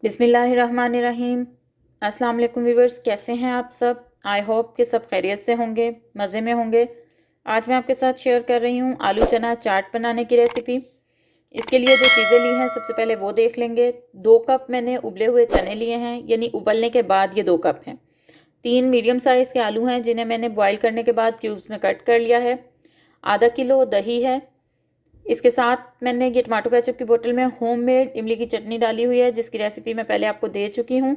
बिस्मिल्लाहिर्रहमानिर्रहीम। अस्सलाम वालेकुम व्यूवर्स, कैसे हैं आप सब। आई होप कि सब खैरियत से होंगे, मज़े में होंगे। आज मैं आपके साथ शेयर कर रही हूँ आलू चना चाट बनाने की रेसिपी। इसके लिए जो चीज़ें ली हैं सबसे पहले वो देख लेंगे। 2 कप मैंने उबले हुए चने लिए हैं, यानी उबलने के बाद ये 2 कप हैं। 3 मीडियम साइज़ के आलू हैं जिन्हें मैंने बॉईल करने के बाद क्यूब्स में कट कर लिया है। आधा किलो दही है। इसके साथ मैंने ये टमाटो केचप की बोतल में होममेड इमली की चटनी डाली हुई है, जिसकी रेसिपी मैं पहले आपको दे चुकी हूँ।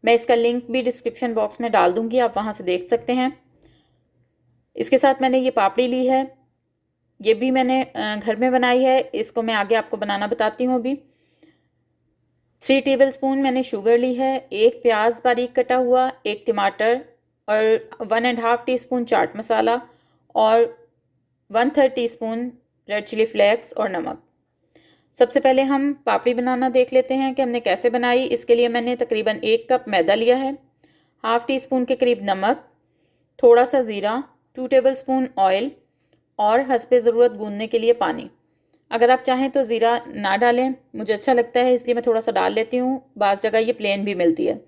मैं इसका लिंक भी डिस्क्रिप्शन बॉक्स में डाल दूँगी, आप वहाँ से देख सकते हैं। इसके साथ मैंने ये पापड़ी ली है, ये भी मैंने घर में बनाई है। इसको मैं आगे आपको बनाना बताती हूँ अभी। 3 टेबलस्पून मैंने शुगर ली है, 1 प्याज बारीक कटा हुआ, 1 टमाटर और 1.5 टीस्पून चाट मसाला और 1/3 टीस्पून रेड चिली फ्लेक्स और नमक। सबसे पहले हम पापड़ी बनाना देख लेते हैं कि हमने कैसे बनाई। इसके लिए मैंने तकरीबन 1 कप मैदा लिया है, हाफ टी स्पून के करीब नमक, थोड़ा सा ज़ीरा, 2 टेबलस्पून ऑयल और हस्बे ज़रूरत गूंदने के लिए पानी। अगर आप चाहें तो ज़ीरा ना डालें, मुझे अच्छा लगता है इसलिए मैं थोड़ा सा डाल लेती हूँ। बाज़ जगह ये प्लेन भी मिलती है।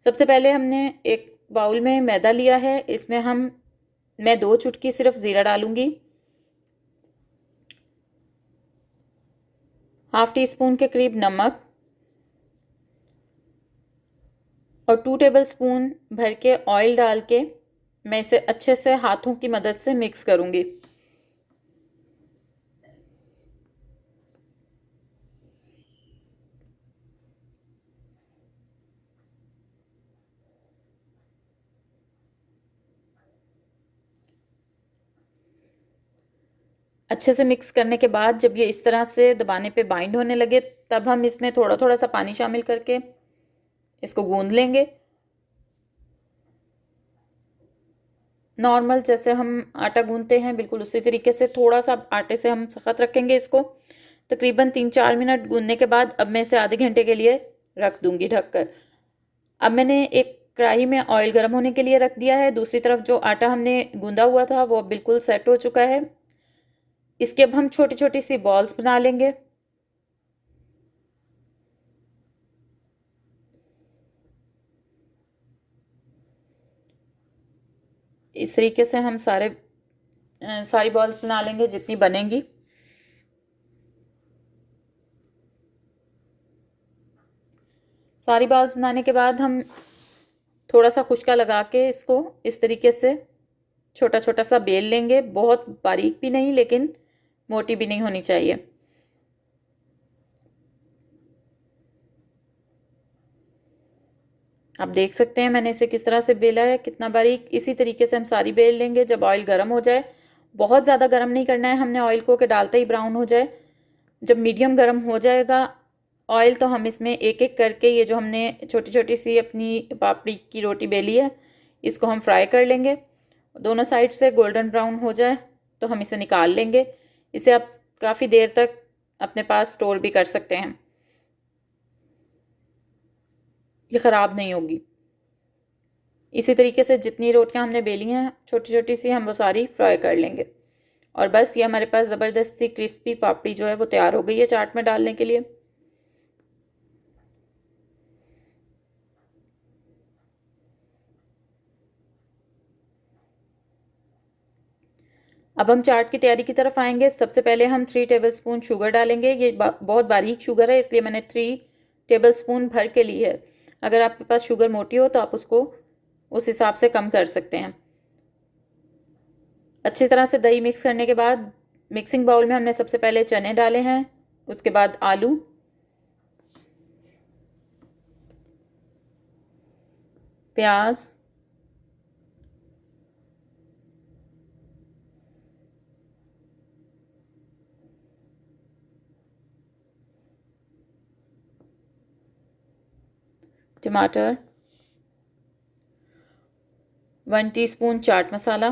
सबसे पहले हमने एक बाउल में मैदा लिया है, इसमें मैं 2 चुटकी सिर्फ ज़ीरा डालूंगी, हाफ टी स्पून के करीब नमक और 2 टेबलस्पून भर के ऑयल डाल के मैं इसे अच्छे से हाथों की मदद से मिक्स करूंगी। अच्छे से मिक्स करने के बाद जब ये इस तरह से दबाने पे बाइंड होने लगे, तब हम इसमें थोड़ा थोड़ा सा पानी शामिल करके इसको गूंद लेंगे। नॉर्मल जैसे हम आटा गूंदते हैं बिल्कुल उसी तरीके से, थोड़ा सा आटे से हम सख्त रखेंगे इसको। तकरीबन 3-4 मिनट गूंदने के बाद अब मैं इसे आधे घंटे के लिए रख दूंगी ढककर। अब मैंने एक कढ़ाई में ऑयल गर्म होने के लिए रख दिया है। दूसरी तरफ जो आटा हमने गूंदा हुआ था वो बिल्कुल सेट हो चुका है। इसके अब हम छोटी छोटी सी बॉल्स बना लेंगे। इस तरीके से हम सारी बॉल्स बना लेंगे जितनी बनेंगी। सारी बॉल्स बनाने के बाद हम थोड़ा सा खुशका लगा के इसको इस तरीके से छोटा छोटा सा बेल लेंगे। बहुत बारीक भी नहीं, लेकिन मोटी भी नहीं होनी चाहिए। आप देख सकते हैं मैंने इसे किस तरह से बेला है, कितना बारीक। इसी तरीके से हम सारी बेल लेंगे। जब ऑयल गर्म हो जाए, बहुत ज़्यादा गर्म नहीं करना है हमने ऑयल को कि डालते ही ब्राउन हो जाए। जब मीडियम गर्म हो जाएगा ऑयल, तो हम इसमें एक एक करके ये जो हमने छोटी छोटी सी अपनी पापड़ी की रोटी बेली है, इसको हम फ्राई कर लेंगे। दोनों साइड से गोल्डन ब्राउन हो जाए तो हम इसे निकाल लेंगे। इसे आप काफ़ी देर तक अपने पास स्टोर भी कर सकते हैं, ये ख़राब नहीं होगी। इसी तरीके से जितनी रोटियां हमने बेली हैं छोटी छोटी सी, हम वो सारी फ्राई कर लेंगे। और बस ये हमारे पास ज़बरदस्त सी क्रिस्पी पापड़ी जो है वो तैयार हो गई है चाट में डालने के लिए। अब हम चाट की तैयारी की तरफ आएंगे। सबसे पहले हम 3 टेबलस्पून शुगर डालेंगे। ये बहुत बारीक शुगर है, इसलिए मैंने 3 टेबलस्पून भर के ली है। अगर आपके पास शुगर मोटी हो तो आप उसको उस हिसाब से कम कर सकते हैं। अच्छी तरह से दही मिक्स करने के बाद मिक्सिंग बाउल में हमने सबसे पहले चने डाले हैं, उसके बाद आलू, प्याज, टमाटर, 1 teaspoon chaat masala,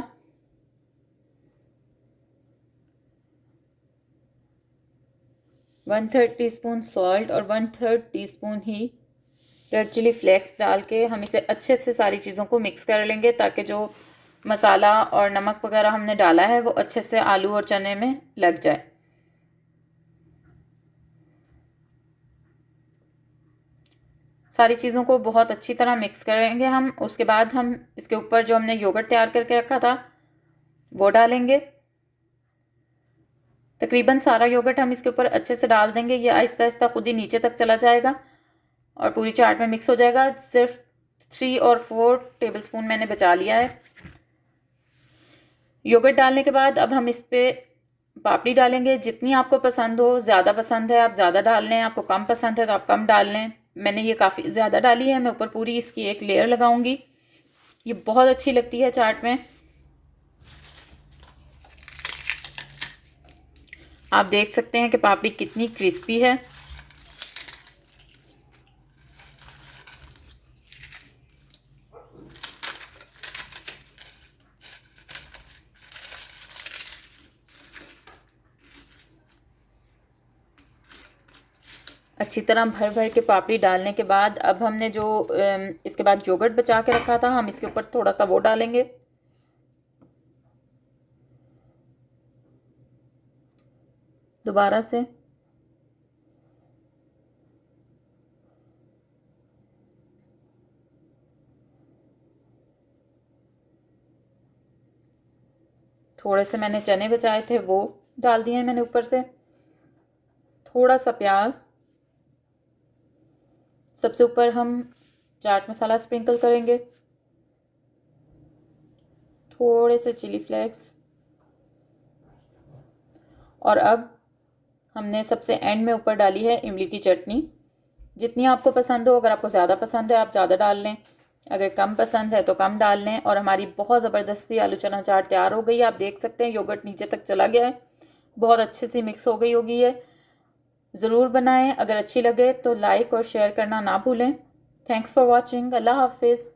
1/3 teaspoon salt और 1/3 टीस्पून ही रेड चिली फ्लेक्स डाल के हम इसे अच्छे से सारी चीज़ों को मिक्स कर लेंगे, ताकि जो मसाला और नमक वगैरह हमने डाला है वो अच्छे से आलू और चने में लग जाए। सारी चीज़ों को बहुत अच्छी तरह मिक्स करेंगे हम। उसके बाद हम इसके ऊपर जो हमने योगर्ट तैयार करके रखा था वो डालेंगे। तकरीबन सारा योगर्ट हम इसके ऊपर अच्छे से डाल देंगे। ये आहिस्ता आहिस्ता खुद ही नीचे तक चला जाएगा और पूरी चाट में मिक्स हो जाएगा। सिर्फ 3 और 4 टेबलस्पून मैंने बचा लिया है। योगर्ट डालने के बाद अब हम इस पर पापड़ी डालेंगे। जितनी आपको पसंद हो, ज़्यादा पसंद है आप ज़्यादा डाल लें, आपको कम पसंद है तो आप कम डाल लें। मैंने ये काफ़ी ज़्यादा डाली है। मैं ऊपर पूरी इसकी एक लेयर लगाऊंगी। ये बहुत अच्छी लगती है चाट में। आप देख सकते हैं कि पापड़ी कितनी क्रिस्पी है। अच्छी तरह भर भर के पापड़ी डालने के बाद अब हमने जो इसके बाद योगर्ट बचा के रखा था हम इसके ऊपर थोड़ा सा वो डालेंगे। दोबारा से थोड़े से मैंने चने बचाए थे वो डाल दिए मैंने ऊपर से। थोड़ा सा प्याज, सबसे ऊपर हम चाट मसाला स्प्रिंकल करेंगे, थोड़े से चिली फ्लेक्स, और अब हमने सबसे एंड में ऊपर डाली है इमली की चटनी। जितनी आपको पसंद हो, अगर आपको ज़्यादा पसंद है आप ज़्यादा डाल लें, अगर कम पसंद है तो कम डाल लें। और हमारी बहुत ज़बरदस्ती आलू चना चाट तैयार हो गई है। आप देख सकते हैं योगर्ट नीचे तक चला गया है, बहुत अच्छे से मिक्स हो गई होगी ये। ज़रूर बनाएं। अगर अच्छी लगे तो लाइक और शेयर करना ना भूलें। Thanks for watching. अल्लाह हाफिज़।